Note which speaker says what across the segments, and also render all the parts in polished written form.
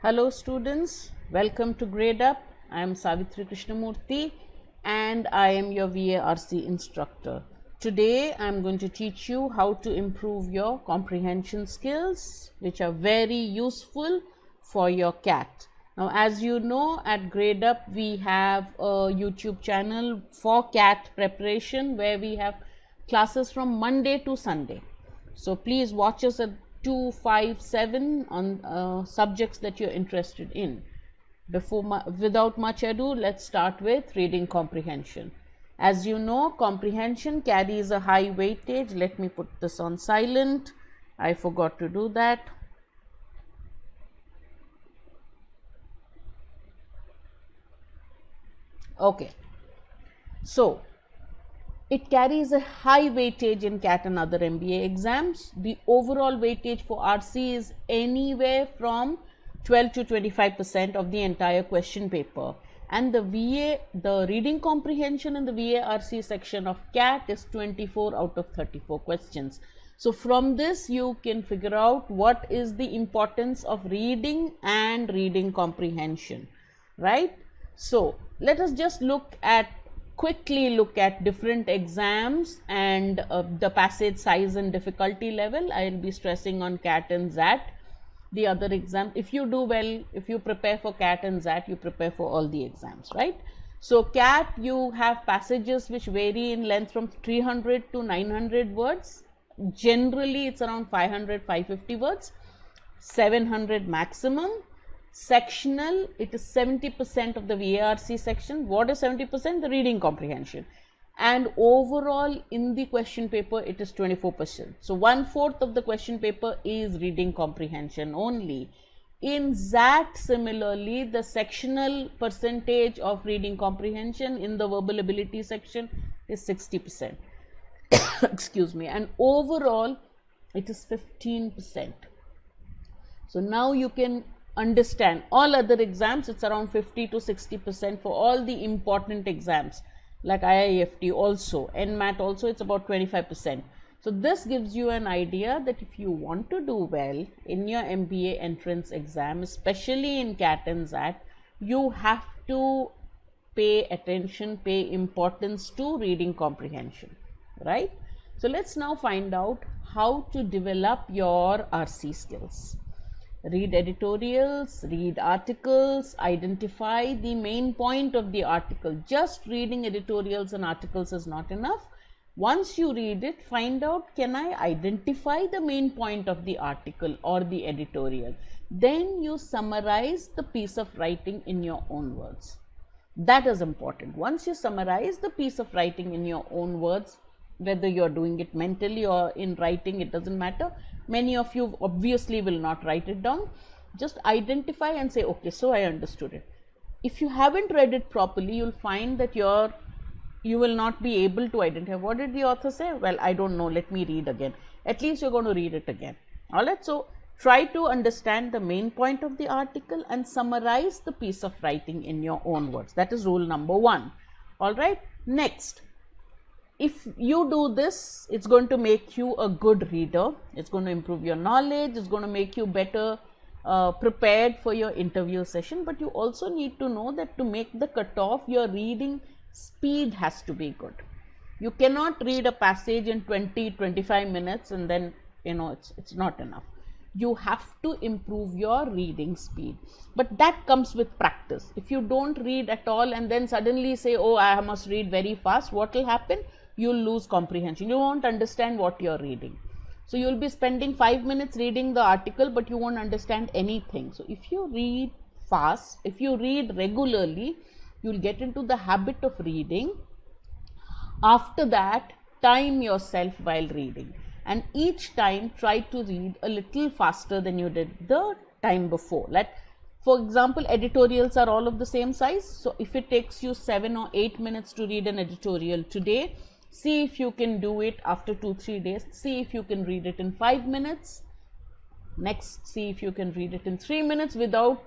Speaker 1: Hello students, welcome to Gradeup. I am Savitri Krishnamurty and I am your VARC instructor. Today I am going to teach you how to improve your comprehension skills, which are very useful for your CAT. Now, as you know, at Gradeup we have a YouTube channel for CAT preparation where we have classes from Monday to Sunday. So please watch us at 257 on subjects that you're interested in. Without much ado, let's start with reading comprehension. As you know, comprehension carries a high weightage. Let me put this on silent. I forgot to do that. Okay. So, it carries a high weightage in CAT and other MBA exams. The overall weightage for RC is anywhere from 12 to 25% of the entire question paper. And the reading comprehension in the VARC section of CAT is 24 out of 34 questions. So from this you can figure out what is the importance of reading and reading comprehension, right? So let us just quickly look at different exams and the passage size and difficulty level. I will be stressing on CAT and XAT. The other exam, if you do well, if you prepare for CAT and XAT, you prepare for all the exams, right? So CAT, you have passages which vary in length from 300 to 900 words. Generally, it's around 500, 550 words, 700 maximum. Sectional, it is 70% of the VARC section. What is 70%? The reading comprehension. And overall in the question paper, it is 24%. So 1/4 of the question paper is reading comprehension only. In XAT, similarly, the sectional percentage of reading comprehension in the verbal ability section is 60%. Excuse me. And overall, it is 15%. So now you can understand all other exams, it's around 50 to 60% for all the important exams like IIFT also, NMAT also, it's about 25%. So this gives you an idea that if you want to do well in your MBA entrance exam, especially in CAT and XAT, you have to pay attention, pay importance to reading comprehension, right? So let's now find out how to develop your RC skills. Read editorials, read articles, identify the main point of the article. Just reading editorials and articles is not enough. Once you read it, find out, can I identify the main point of the article or the editorial? Then you summarize the piece of writing in your own words. That is important. Once you summarize the piece of writing in your own words, whether you're doing it mentally or in writing, it doesn't matter. Many of you obviously will not write it down. Just identify and say, okay, so I understood it. If you haven't read it properly, you'll find that you will not be able to identify. What did the author say? Well, I don't know. Let me read again. At least you're going to read it again. All right. So try to understand the main point of the article and summarize the piece of writing in your own words. That is rule number 1. All right. Next, if you do this, it's going to make you a good reader. It's going to improve your knowledge. It's going to make you better prepared for your interview session. But you also need to know that to make the cutoff, your reading speed has to be good. You cannot read a passage in 20-25 minutes and then, it's not enough. You have to improve your reading speed. But that comes with practice. If you don't read at all and then suddenly say, oh, I must read very fast, what will happen? You'll lose comprehension. You won't understand what you're reading. So you'll be spending 5 minutes reading the article, but you won't understand anything. So if you read fast, if you read regularly, you'll get into the habit of reading. After that, time yourself while reading. And each time try to read a little faster than you did the time before. For example, editorials are all of the same size. So if it takes you 7 or 8 minutes to read an editorial today, see if you can do it after 2-3 days. See if you can read it in 5 minutes. Next, see if you can read it in 3 minutes without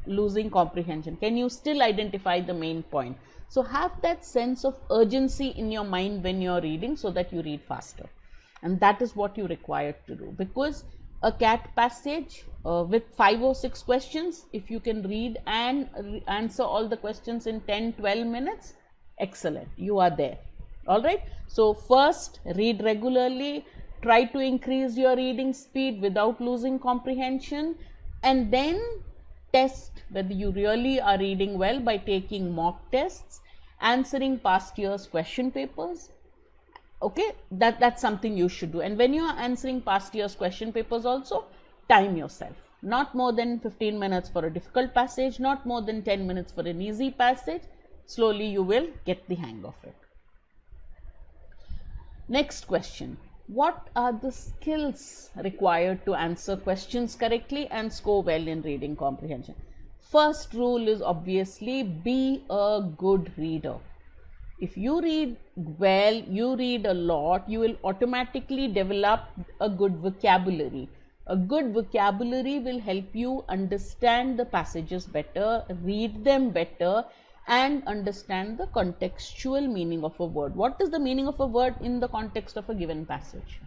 Speaker 1: losing comprehension. Can you still identify the main point? So have that sense of urgency in your mind when you're reading so that you read faster. And that is what you require to do, because a cat passage with 5 or 6 questions. If you can read and answer all the questions in 10-12 minutes, excellent, you are there. All right, so first read regularly, try to increase your reading speed without losing comprehension, and then test whether you really are reading well by taking mock tests, answering past years question papers. Okay, that's something you should do. And when you are answering past years question papers also, time yourself, not more than 15 minutes for a difficult passage, not more than 10 minutes for an easy passage. Slowly you will get the hang of it. Next question: what are the skills required to answer questions correctly and score well in reading comprehension? First rule is obviously be a good reader. If you read well, you read a lot, you will automatically develop a good vocabulary. A good vocabulary will help you understand the passages better, read them better, and understand the contextual meaning of a word. What is the meaning of a word in the context of a given passage?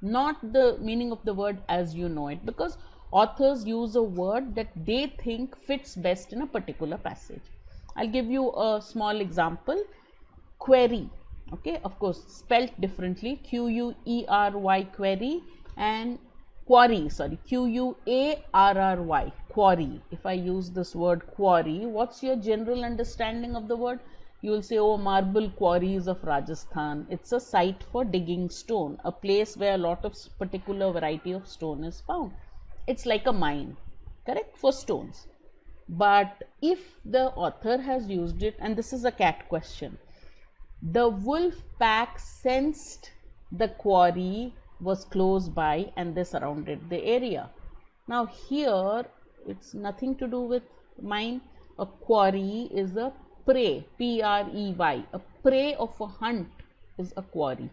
Speaker 1: Not the meaning of the word as you know it, because authors use a word that they think fits best in a particular passage. I'll give you a small example. Query, okay, of course spelt differently, Q-U-E-R-Y, query, and quarry, sorry, Q-U-A-R-R-Y, quarry. If I use this word quarry, what's your general understanding of the word? You will say, oh, marble quarries of Rajasthan. It's a site for digging stone, a place where a lot of particular variety of stone is found. It's like a mine, correct, for stones. But if the author has used it, and this is a cat question, the wolf pack sensed the quarry was close by and they surrounded the area. Now here it's nothing to do with mine. A quarry is a prey, P-R-E-Y. A prey of a hunt is a quarry.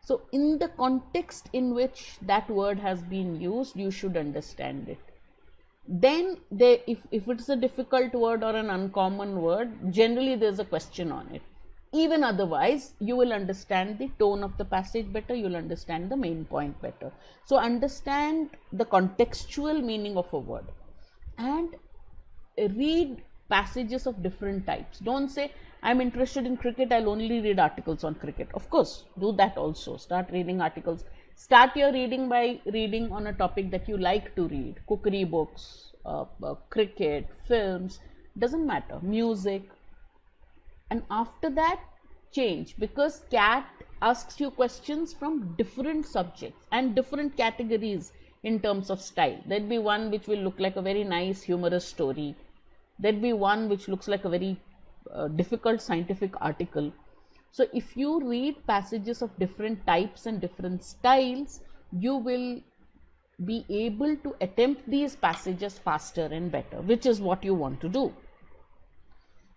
Speaker 1: So in the context in which that word has been used, you should understand it. Then if it's a difficult word or an uncommon word, generally there's a question on it. Even otherwise, you will understand the tone of the passage better, you will understand the main point better. So understand the contextual meaning of a word and read passages of different types. Don't say, I'm interested in cricket, I'll only read articles on cricket. Of course, do that also. Start reading articles. Start your reading by reading on a topic that you like to read. Cookery books, cricket, films, doesn't matter, music. And after that, change, because CAT asks you questions from different subjects and different categories in terms of style. There'd be one which will look like a very nice humorous story. There'd be one which looks like a very difficult scientific article. So if you read passages of different types and different styles, you will be able to attempt these passages faster and better, which is what you want to do,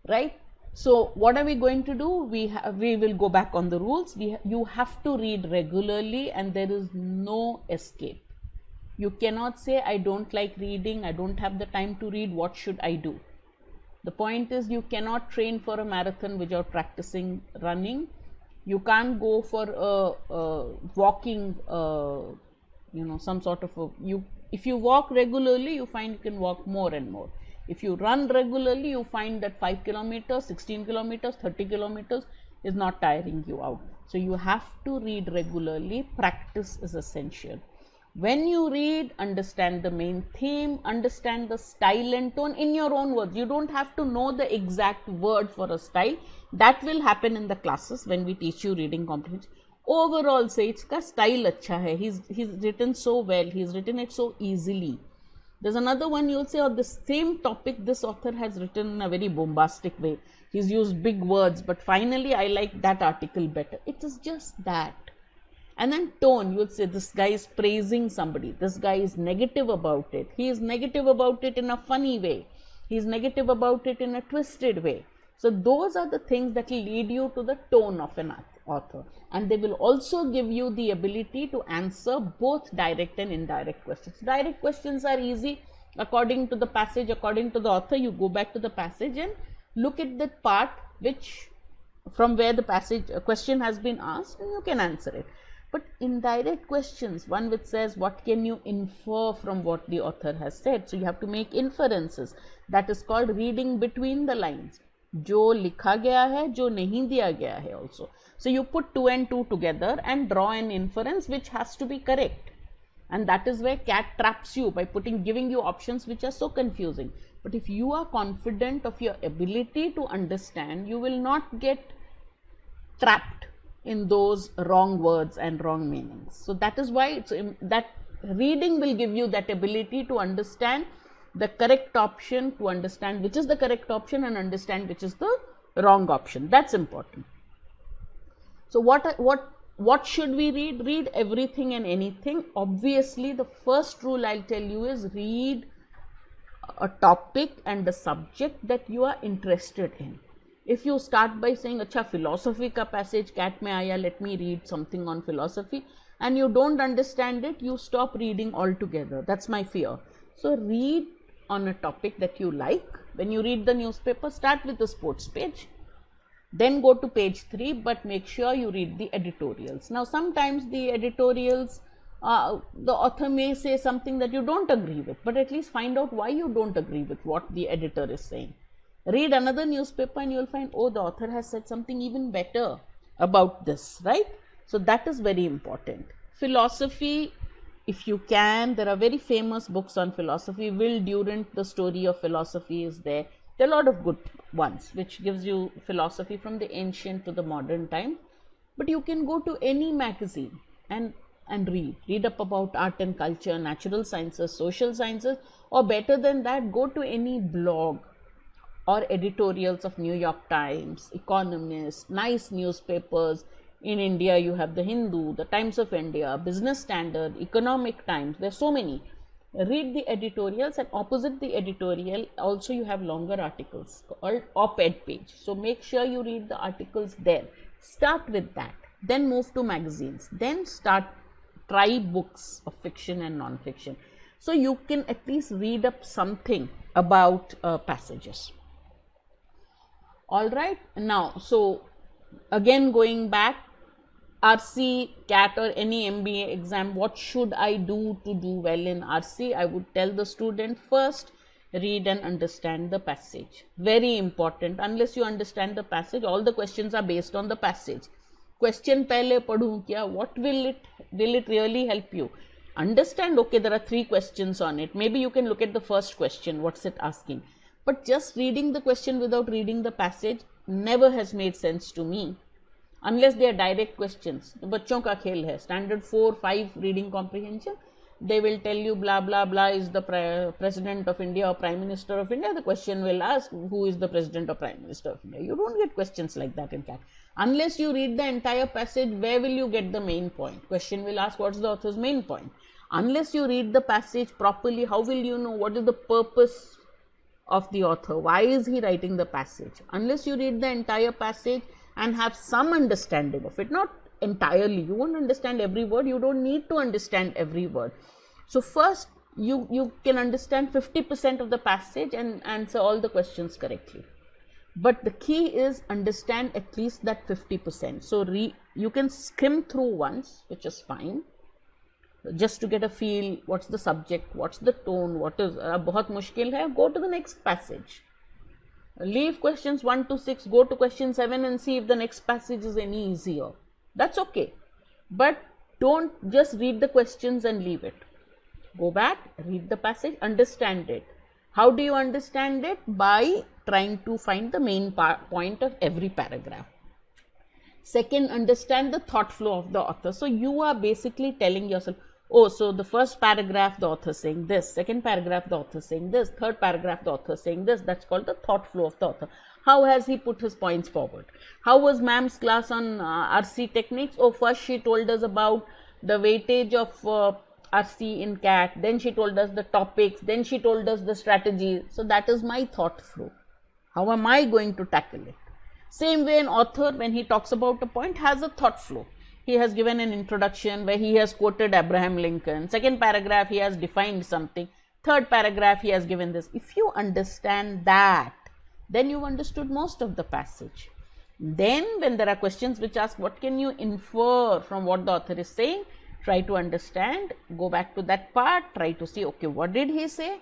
Speaker 1: right? So what are we going to do? We will go back on the rules. You have to read regularly and there is no escape. You cannot say, I don't like reading, I don't have the time to read, what should I do? The point is, you cannot train for a marathon without practicing running. You can't go for walking, some sort of if you walk regularly, you find you can walk more and more. If you run regularly, you find that 5 kilometers, 16 kilometers, 30 kilometers is not tiring you out. So you have to read regularly. Practice is essential. When you read, understand the main theme, understand the style and tone in your own words. You don't have to know the exact word for a style. That will happen in the classes when we teach you reading comprehension. Overall, say, iska style acha hai. He's written so well. He's written it so easily. There's another one you'll say, oh, the same topic this author has written in a very bombastic way. He's used big words, but finally I like that article better. It is just that. And then tone, you'll say, this guy is praising somebody. This guy is negative about it. He is negative about it in a funny way. He is negative about it in a twisted way. So those are the things that will lead you to the tone of an author. And they will also give you the ability to answer both direct and indirect questions. Direct questions are easy. According to the passage, according to the author, you go back to the passage and look at the part which from where the passage question has been asked and you can answer it. But indirect questions, one which says what can you infer from what the author has said, so you have to make inferences. That is called reading between the lines. जो लिखा गया है, जो नहीं दिया गया है also. So you put 2 and 2 together and draw an inference which has to be correct. And that is where CAT traps you by giving you options which are so confusing. But if you are confident of your ability to understand, you will not get trapped in those wrong words and wrong meanings. So that is why that reading will give you that ability to understand the correct option, to understand which is the correct option and understand which is the wrong option. That's important. So what should we read? Read everything and anything. Obviously, the first rule I'll tell you is read a topic and the subject that you are interested in. If you start by saying, "Acha, philosophy ka passage CAT mein aaya, let me read something on philosophy," and you don't understand it, you stop reading altogether. That's my fear. So read on a topic that you like. When you read the newspaper, start with the sports page, then go to page 3, but make sure you read the editorials. Now sometimes the editorials, the author may say something that you don't agree with, but at least find out why you don't agree with what the editor is saying. Read another newspaper and you will find, oh, the author has said something even better about this, right? So that is very important. Philosophy, if you can, there are very famous books on philosophy. Will Durant, The Story of Philosophy is there. There are a lot of good ones which gives you philosophy from the ancient to the modern time. But you can go to any magazine and read up about art and culture, natural sciences, social sciences, or better than that, go to any blog or editorials of New York Times, Economist, nice newspapers. In India, you have the Hindu, the Times of India, Business Standard, Economic Times. There are so many. Read the editorials, and opposite the editorial also you have longer articles called op-ed page. So make sure you read the articles there. Start with that. Then move to magazines. Then try books of fiction and non-fiction. So you can at least read up something about passages. All right. Now, so again going back, RC, CAT or any MBA exam, what should I do to do well in RC? I would tell the student, first read and understand the passage. Very important. Unless you understand the passage, all the questions are based on the passage. Question pehle padhu kya? What will it really help you? Understand, okay, there are 3 questions on it. Maybe you can look at the first question, what's it asking? But just reading the question without reading the passage never has made sense to me. Unless they are direct questions. The bachon ka khel hai. Standard 4, 5 reading comprehension. They will tell you blah blah blah is the President of India or Prime Minister of India. The question will ask, who is the President or Prime Minister of India? You don't get questions like that in CAT. Unless you read the entire passage, where will you get the main point? Question will ask, what's the author's main point? Unless you read the passage properly, how will you know what is the purpose of the author? Why is he writing the passage? Unless you read the entire passage and have some understanding of it, not entirely, you won't understand every word, you don't need to understand every word. So first you can understand 50% of the passage and answer all the questions correctly. But the key is understand at least that 50%. So you can skim through once, which is fine, just to get a feel, what's the subject, what's the tone, what is bahut mushkil hai, go to the next passage. Leave questions 1 to 6, go to question 7 and see if the next passage is any easier. That's okay. But don't just read the questions and leave it. Go back, read the passage, understand it. How do you understand it? By trying to find the main point of every paragraph. Second, understand the thought flow of the author. So you are basically telling yourself, oh, so the first paragraph the author is saying this, second paragraph the author is saying this, third paragraph the author is saying this. That's called the thought flow of the author. How has he put his points forward? How was ma'am's class on RC techniques? Oh, first she told us about the weightage of RC in CAT, then she told us the topics, then she told us the strategy. So that is my thought flow. How am I going to tackle it? Same way an author, when he talks about a point, has a thought flow. He has given an introduction where he has quoted Abraham Lincoln. Second paragraph, he has defined something. Third paragraph, he has given this. If you understand that, then you've understood most of the passage. Then when there are questions which ask what can you infer from what the author is saying, try to understand, go back to that part, try to see, okay, what did he say,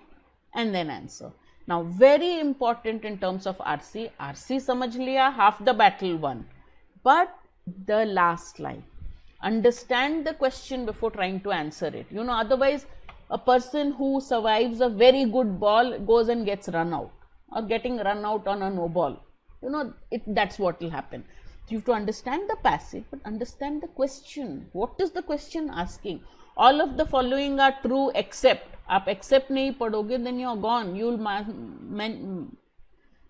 Speaker 1: and then answer. Now, very important in terms of RC, RC samajh liya, half the battle won. But the last line, understand the question before trying to answer it. You know, otherwise a person who survives a very good ball goes and gets run out, or getting run out on a no ball. You know, that's what will happen. You have to understand the passage, but understand the question. What is the question asking? All of the following are true except. Aap except nahi padhoge, then you are gone. You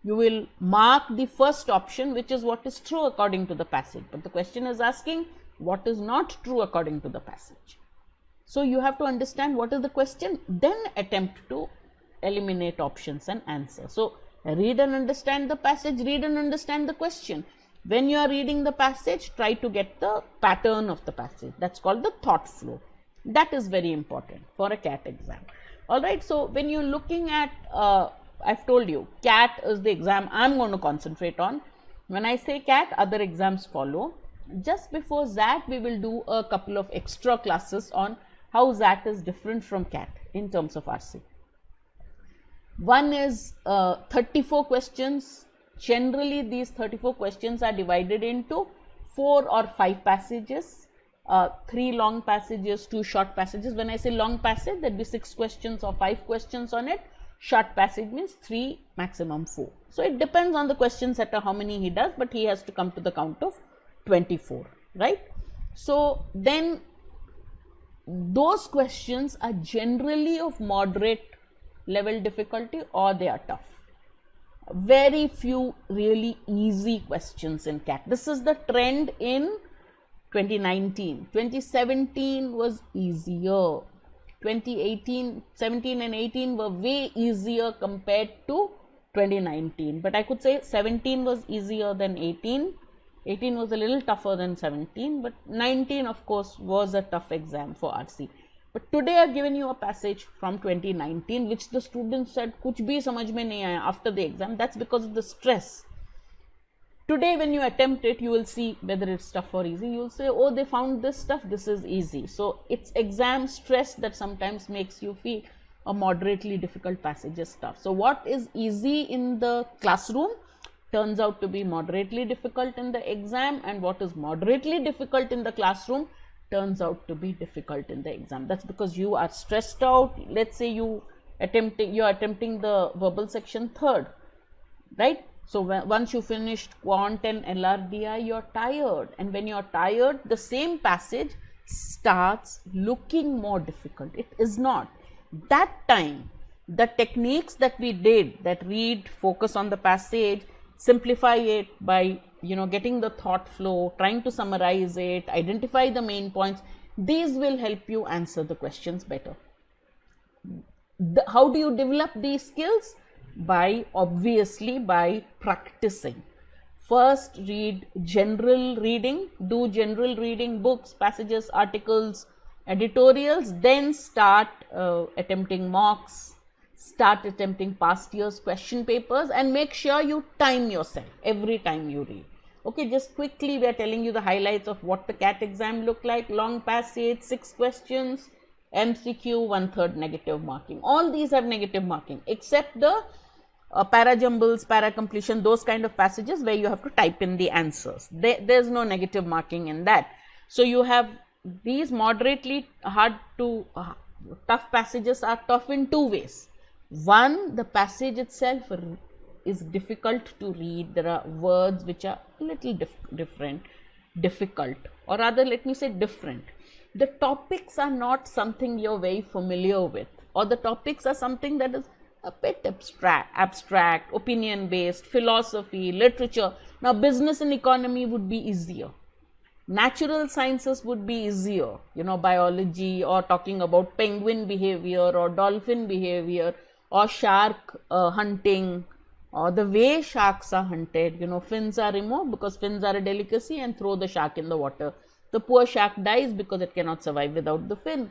Speaker 1: will mark the first option, which is what is true according to the passage. But the question is asking what is not true according to the passage. So you have to understand what is the question, then attempt to eliminate options and answer. So read and understand the passage, read and understand the question. When you are reading the passage, try to get the pattern of the passage. That's called the thought flow. That is very important for a CAT exam. Alright, so when you're looking at, I've told you, CAT is the exam I'm going to concentrate on. When I say CAT, other exams follow. Just before ZAT, we will do a couple of extra classes on how ZAT is different from CAT in terms of RC. One is 34 questions. Generally, these 34 questions are divided into 4 or 5 passages, 3 long passages, 2 short passages. When I say long passage, there will be 6 questions or 5 questions on it. Short passage means 3, maximum 4. So it depends on the question setter how many he does, but he has to come to the count of 24, right? So then those questions are generally of moderate level difficulty or they are tough. Very few really easy questions in CAT. This is the trend in 2019. 2017 was easier. 2018, 17 and 18 were way easier compared to 2019. But I could say 17 was easier than 18. 18 was a little tougher than 17, but 19 of course was a tough exam for RC. But today I've given you a passage from 2019 which the students said kuch bhi samajh mein nahi aaya after the exam. That's because of the stress. Today when you attempt it, you will see whether it's tough or easy. You will say, oh, they found this stuff, this is easy. So it's exam stress that sometimes makes you feel a moderately difficult passage is tough. So what is easy in the classroom turns out to be moderately difficult in the exam, and what is moderately difficult in the classroom turns out to be difficult in the exam. That's because you are stressed out. Let's say you're attempting the verbal section third, right? So once you finished quant and LRDI, you're tired, and when you're tired, the same passage starts looking more difficult. It is not. That time, the techniques that we did, that read, focus on the passage, simplify it by getting the thought flow, trying to summarize it, identify the main points, these will help you answer the questions better. How do you develop these skills? Obviously by practicing. First, read general reading, do general reading, books, passages, articles, editorials, then start attempting mocks, start attempting past years question papers, and make sure you time yourself every time you read. Okay, just quickly we are telling you the highlights of what the CAT exam look like. Long passage, 6 questions, MCQ, 1/3 negative marking. All these have negative marking except the para jumbles, para completion, those kind of passages where you have to type in the answers. There's no negative marking in that. So you have these moderately tough passages are tough in 2 ways. One, the passage itself is difficult to read. There are words which are a little difficult, or rather let me say different. The topics are not something you're very familiar with, or the topics are something that is a bit abstract, opinion based, philosophy, literature. Now business and economy would be easier. Natural sciences would be easier, biology, or talking about penguin behavior or dolphin behavior or shark hunting, or the way sharks are hunted. Fins are removed because fins are a delicacy, and throw the shark in the water. The poor shark dies because it cannot survive without the fin.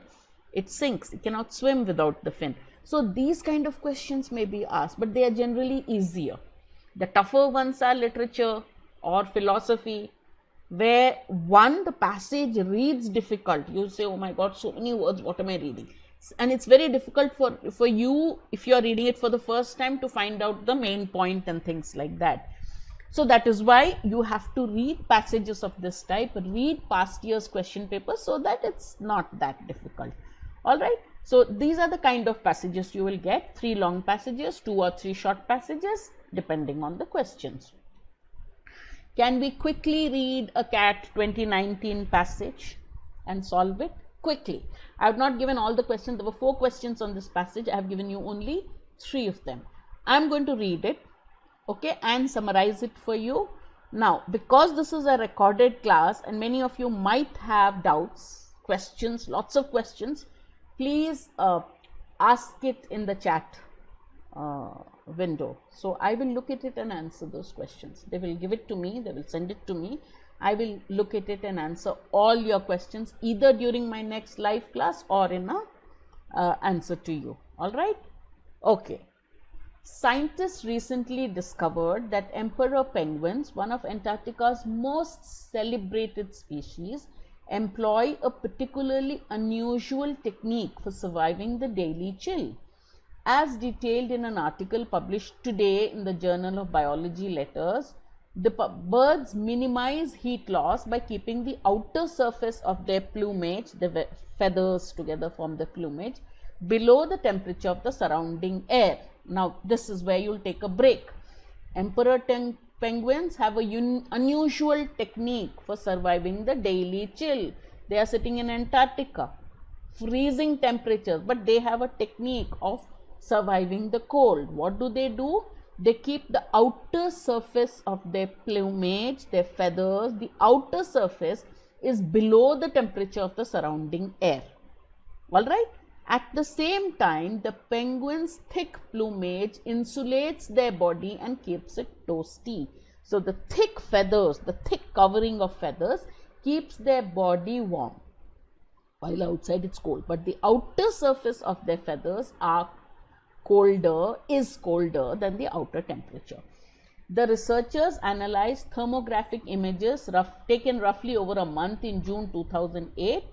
Speaker 1: It sinks, it cannot swim without the fin. So these kind of questions may be asked, but they are generally easier. The tougher ones are literature or philosophy, where the passage reads difficult. You say, oh my God, so many words, what am I reading? And it's very difficult for you, if you are reading it for the first time, to find out the main point and things like that. So that is why you have to read passages of this type, read past year's question papers, so that it's not that difficult. All right. So these are the kind of passages you will get: 3 long passages, 2 or 3 short passages, depending on the questions. Can we quickly read a CAT 2019 passage and solve it quickly? I have not given all the questions. There were 4 questions on this passage. I have given you only 3 of them. I am going to read it, okay, and summarize it for you. Now, because this is a recorded class and many of you might have doubts, questions, lots of questions, please ask it in the chat window. So I will look at it and answer those questions. They will give it to me, they will send it to me. I will look at it and answer all your questions, either during my next live class or in a answer to you. All right. Okay. Scientists recently discovered that emperor penguins, one of Antarctica's most celebrated species, employ a particularly unusual technique for surviving the daily chill. As detailed in an article published today in the Journal of Biology Letters, the birds minimize heat loss by keeping the outer surface of their plumage, the feathers together form the plumage, below the temperature of the surrounding air. Now, this is where you'll take a break. Emperor penguins have a unusual technique for surviving the daily chill. They are sitting in Antarctica, freezing temperatures, but they have a technique of surviving the cold. What do? They keep the outer surface of their plumage, their feathers, the outer surface is below the temperature of the surrounding air. All right. At the same time, the penguin's thick plumage insulates their body and keeps it toasty. So the thick feathers, the thick covering of feathers keeps their body warm, while outside it's cold. But the outer surface of their feathers is colder than the outer temperature. The researchers analyzed thermographic images taken roughly over a month in June 2008,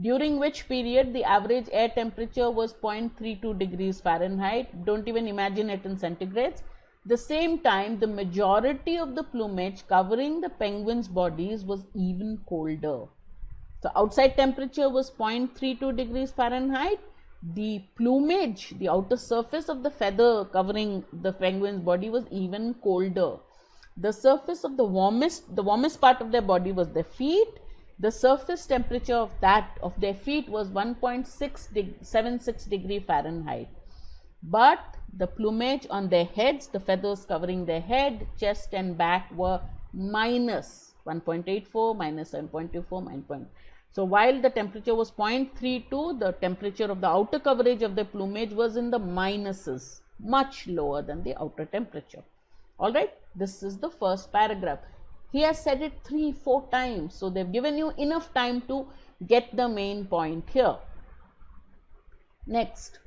Speaker 1: during which period the average air temperature was 0.32 degrees Fahrenheit. Don't even imagine it in centigrades. The same time, the majority of the plumage covering the penguins' bodies was even colder. So outside temperature was 0.32 degrees Fahrenheit. The plumage, the outer surface of the feather covering the penguin's body, was even colder. The surface of the warmest part of their body was their feet. The surface temperature of their feet was 1.76 degree Fahrenheit. But the plumage on their heads, the feathers covering their head, chest and back, were minus 1.84, minus 7.24, 9. So while the temperature was 0.32, the temperature of the outer coverage of the plumage was in the minuses, much lower than the outer temperature. All right, this is the first paragraph. He has said it 3-4 times, so they've given you enough time to get the main point here. Next,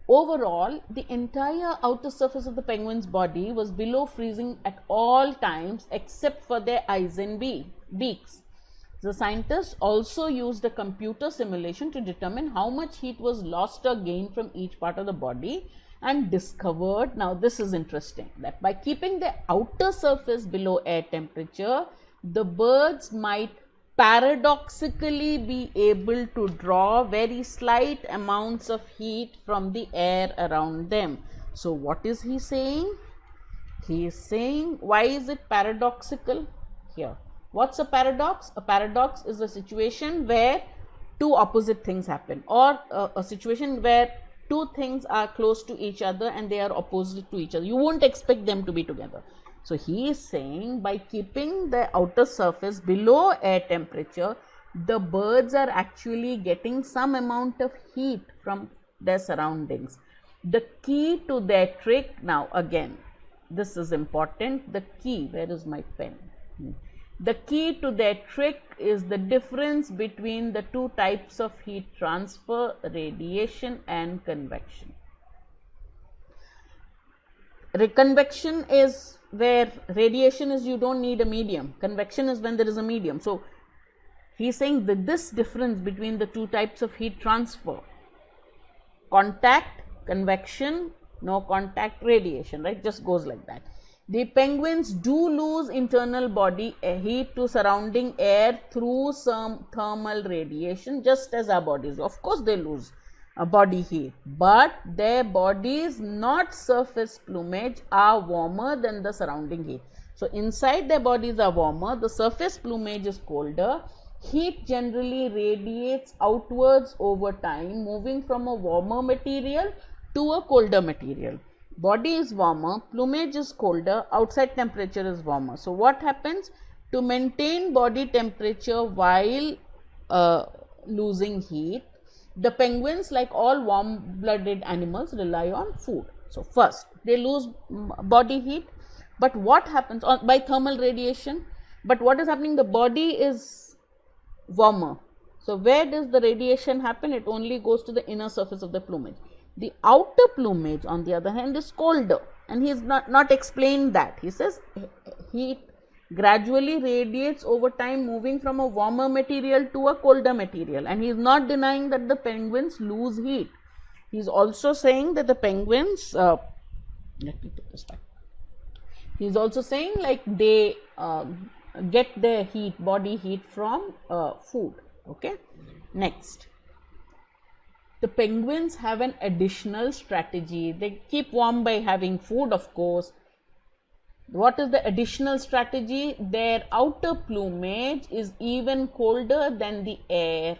Speaker 1: overall, the entire outer surface of the penguin's body was below freezing at all times except for their eyes and beaks. The scientists also used a computer simulation to determine how much heat was lost or gained from each part of the body, and discovered, now this is interesting, that by keeping the outer surface below air temperature, the birds might paradoxically be able to draw very slight amounts of heat from the air around them. So what is he saying? He is saying, why is it paradoxical? Here, what's a paradox? A paradox is a situation where two opposite things happen, or a situation where two things are close to each other and they are opposite to each other. You won't expect them to be together. So he is saying, by keeping the outer surface below air temperature, the birds are actually getting some amount of heat from their surroundings. The key to their trick, now again, this is important, the key, where is my pen? The key to their trick is the difference between the two types of heat transfer, radiation and convection. Convection is where radiation is, you don't need a medium. Convection is when there is a medium. So he is saying that this difference between the two types of heat transfer, contact, convection, no contact, radiation, right, just goes like that. The penguins do lose internal body heat to surrounding air through some thermal radiation, just as our bodies. Of course, they lose body heat, but their bodies, not surface plumage, are warmer than the surrounding heat. So inside their bodies are warmer, the surface plumage is colder. Heat generally radiates outwards over time, moving from a warmer material to a colder material. Body is warmer, plumage is colder, outside temperature is warmer. So what happens? To maintain body temperature while losing heat, the penguins, like all warm-blooded animals, rely on food. So first, they lose body heat, but what happens by thermal radiation? But what is happening? The body is warmer. So where does the radiation happen? It only goes to the inner surface of the plumage. The outer plumage, on the other hand, is colder, and he is not explained that. He says heat gradually radiates over time, moving from a warmer material to a colder material, and he is not denying that the penguins lose heat. He is also saying that the penguins, let me put this back. He is also saying like they get their heat, body heat from food. Okay, next. The penguins have an additional strategy. They keep warm by having food, of course. What is the additional strategy? Their outer plumage is even colder than the air.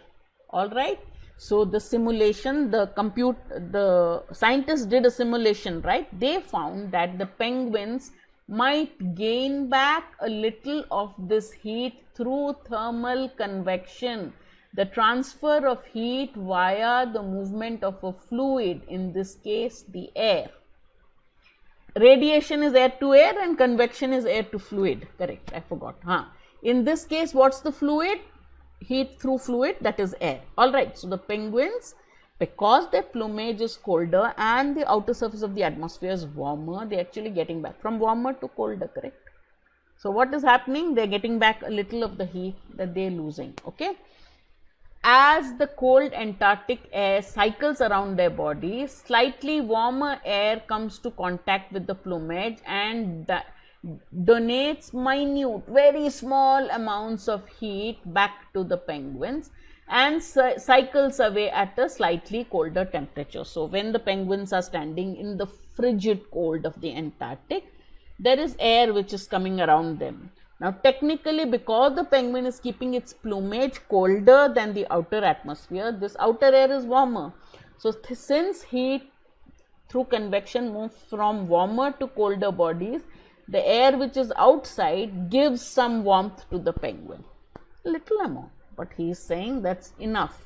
Speaker 1: All right. So the simulation, the scientists did a simulation, right? They found that the penguins might gain back a little of this heat through thermal convection, the transfer of heat via the movement of a fluid, in this case the air. Radiation is air to air and convection is air to fluid, correct, I forgot. In this case, what's the fluid? Heat through fluid, that is air. All right, so the penguins, because their plumage is colder and the outer surface of the atmosphere is warmer, they are actually getting back from warmer to colder, correct? So what is happening? They are getting back a little of the heat that they are losing, okay? As the cold Antarctic air cycles around their bodies, slightly warmer air comes to contact with the plumage and donates minute, very small amounts of heat back to the penguins and cycles away at a slightly colder temperature. So when the penguins are standing in the frigid cold of the Antarctic, there is air which is coming around them. Now technically, because the penguin is keeping its plumage colder than the outer atmosphere, this outer air is warmer. So since heat through convection moves from warmer to colder bodies, the air which is outside gives some warmth to the penguin, a little amount, but he is saying that's enough.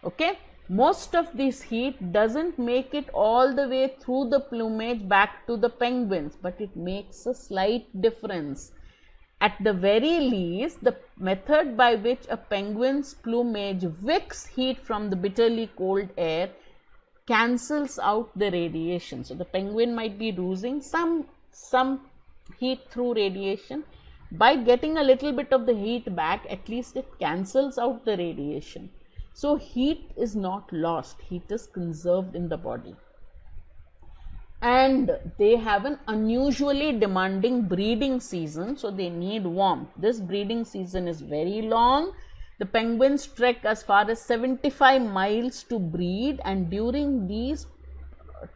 Speaker 1: Okay, most of this heat doesn't make it all the way through the plumage back to the penguins, but it makes a slight difference. At the very least, the method by which a penguin's plumage wicks heat from the bitterly cold air cancels out the radiation. So the penguin might be losing some heat through radiation. By getting a little bit of the heat back, at least it cancels out the radiation. So heat is not lost, heat is conserved in the body. And they have an unusually demanding breeding season, so they need warmth. This breeding season is very long. The penguins trek as far as 75 miles to breed, and during these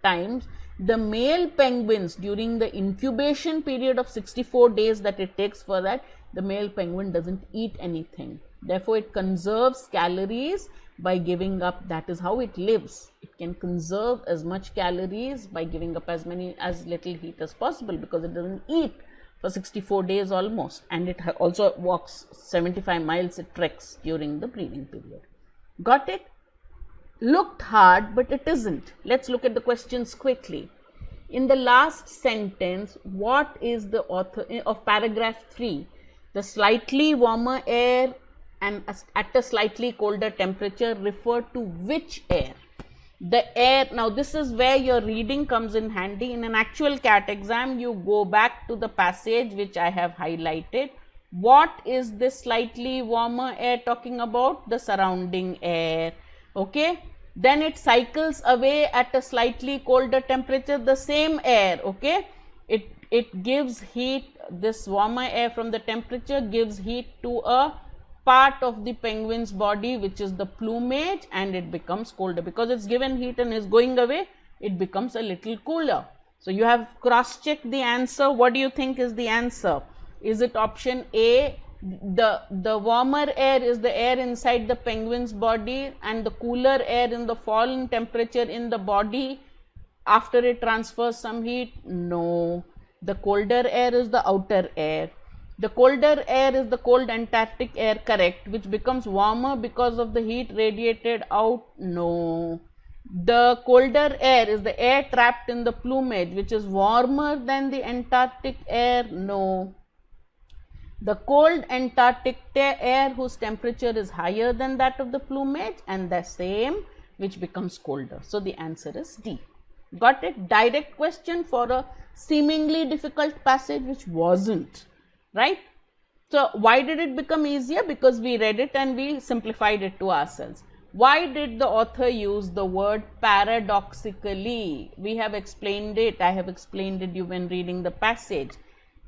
Speaker 1: times, the male penguins, during the incubation period of 64 days that it takes for that, the male penguin doesn't eat anything. Therefore, it conserves calories by giving up. That is how it lives. It can conserve as much calories by giving up as little heat as possible, because it doesn't eat for 64 days almost, and it also walks 75 miles, it treks during the breeding period. Got it? Looked hard, but it isn't. Let's look at the questions quickly. In the last sentence, what is the author of paragraph 3? The slightly warmer air and at a slightly colder temperature refer to which air? The air, now this is where your reading comes in handy. In an actual CAT exam, you go back to the passage which I have highlighted. What is this slightly warmer air talking about? The surrounding air. Okay, then it cycles away at a slightly colder temperature, the same air. Okay, it gives heat, this warmer air from the temperature gives heat to a part of the penguin's body, which is the plumage, and it becomes colder. Because it's given heat and is going away, it becomes a little cooler. So you have cross-checked the answer. What do you think is the answer? Is it option A, the warmer air is the air inside the penguin's body, and the cooler air in the fall in temperature in the body after it transfers some heat? No, the colder air is the outer air. The colder air is the cold Antarctic air, correct, which becomes warmer because of the heat radiated out? No. The colder air is the air trapped in the plumage, which is warmer than the Antarctic air? No. The cold Antarctic air whose temperature is higher than that of the plumage, and the same which becomes colder. So the answer is D. Got it? Direct question for a seemingly difficult passage which wasn't. Right? So why did it become easier? Because we read it and we simplified it to ourselves. Why did the author use the word paradoxically? We have explained it. I have explained it you when reading the passage.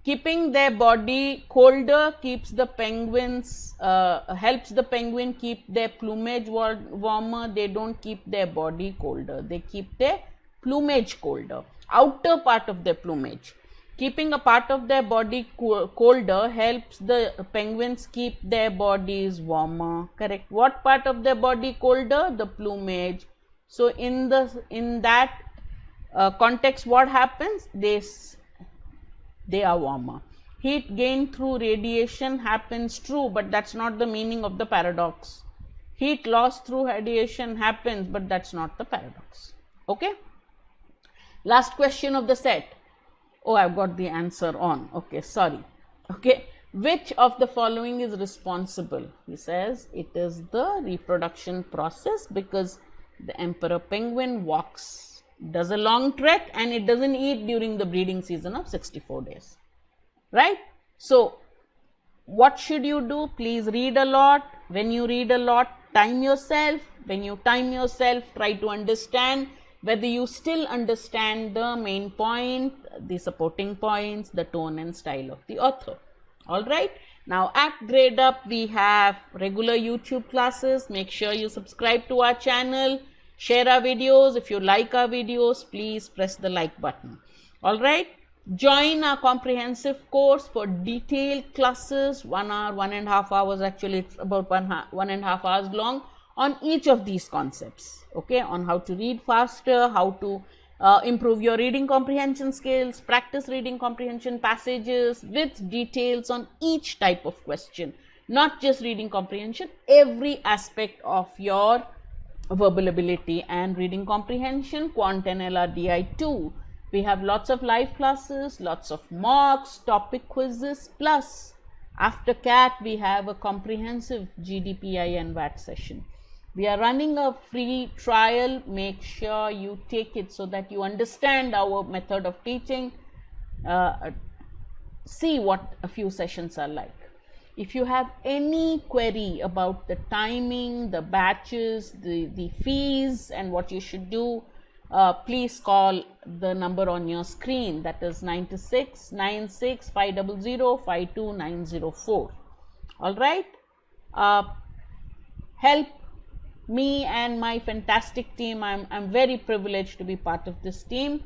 Speaker 1: Keeping their body colder keeps the penguins, helps the penguin keep their plumage warmer. They don't keep their body colder. They keep their plumage colder, outer part of their plumage. Keeping a part of their body colder helps the penguins keep their bodies warmer. Correct. What part of their body colder? The plumage. So in that context, what happens? They are warmer. Heat gained through radiation happens, true, but that's not the meaning of the paradox. Heat lost through radiation happens, but that's not the paradox. Okay. Last question of the set. Oh, I've got the answer on. Okay, sorry. Okay, which of the following is responsible? He says it is the reproduction process, because the emperor penguin does a long trek, and it doesn't eat during the breeding season of 64 days. Right? So, what should you do? Please read a lot. When you read a lot, time yourself. When you time yourself, try to understand whether you still understand the main point, the supporting points, the tone and style of the author. Alright. Now at Gradeup, we have regular YouTube classes. Make sure you subscribe to our channel. Share our videos. If you like our videos, please press the like button. Alright. Join our comprehensive course for detailed classes, 1 hour, 1.5 hours, actually it's about 1.5 hours long, on each of these concepts. Okay, on how to read faster, how to improve your reading comprehension skills, practice reading comprehension passages with details on each type of question, not just reading comprehension, every aspect of your verbal ability and reading comprehension, Quant and LRDI too. We have lots of live classes, lots of mocks, topic quizzes, plus after CAT we have a comprehensive GDPI and VAT session. We are running a free trial. Make sure you take it so that you understand our method of teaching. See what a few sessions are like. If you have any query about the timing, the batches, the fees and what you should do, please call the number on your screen, that is 96 96 500 52904. All right. Help me and my fantastic team. I'm very privileged to be part of this team.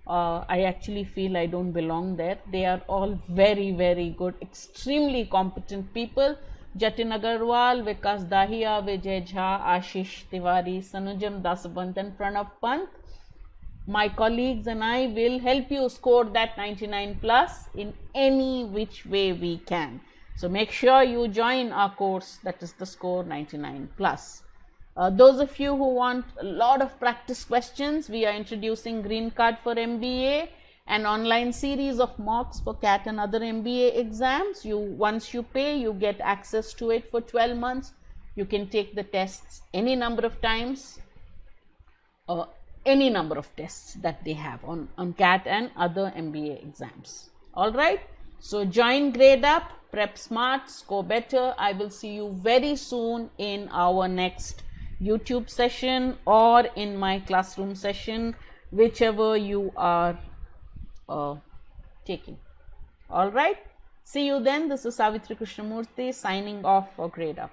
Speaker 1: I actually feel I don't belong there. They are all very, very good, extremely competent people. Jatin Agarwal, Vikas Dahiya, Vijay Jha, Ashish Tiwari, Sanujam Dasabant and Pranav Pant. My colleagues and I will help you score that 99 plus in any which way we can. So make sure you join our course, that is the score 99 plus. Those of you who want a lot of practice questions, we are introducing Green Card for MBA, an online series of mocks for CAT and other MBA exams. Once you pay, you get access to it for 12 months. You can take the tests any number of times. any number of tests that they have on CAT and other MBA exams. All right. So join Gradeup, prep smart, score better. I will see you very soon in our next YouTube session or in my classroom session, whichever you are taking. All right. See you then. This is Savitri Krishnamurty signing off for Gradeup.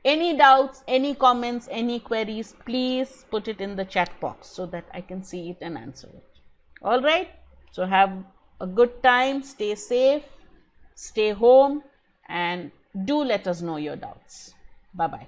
Speaker 1: Any doubts, any comments, any queries, please put it in the chat box so that I can see it and answer it. All right. So have a good time. Stay safe. Stay home and do let us know your doubts. Bye-bye.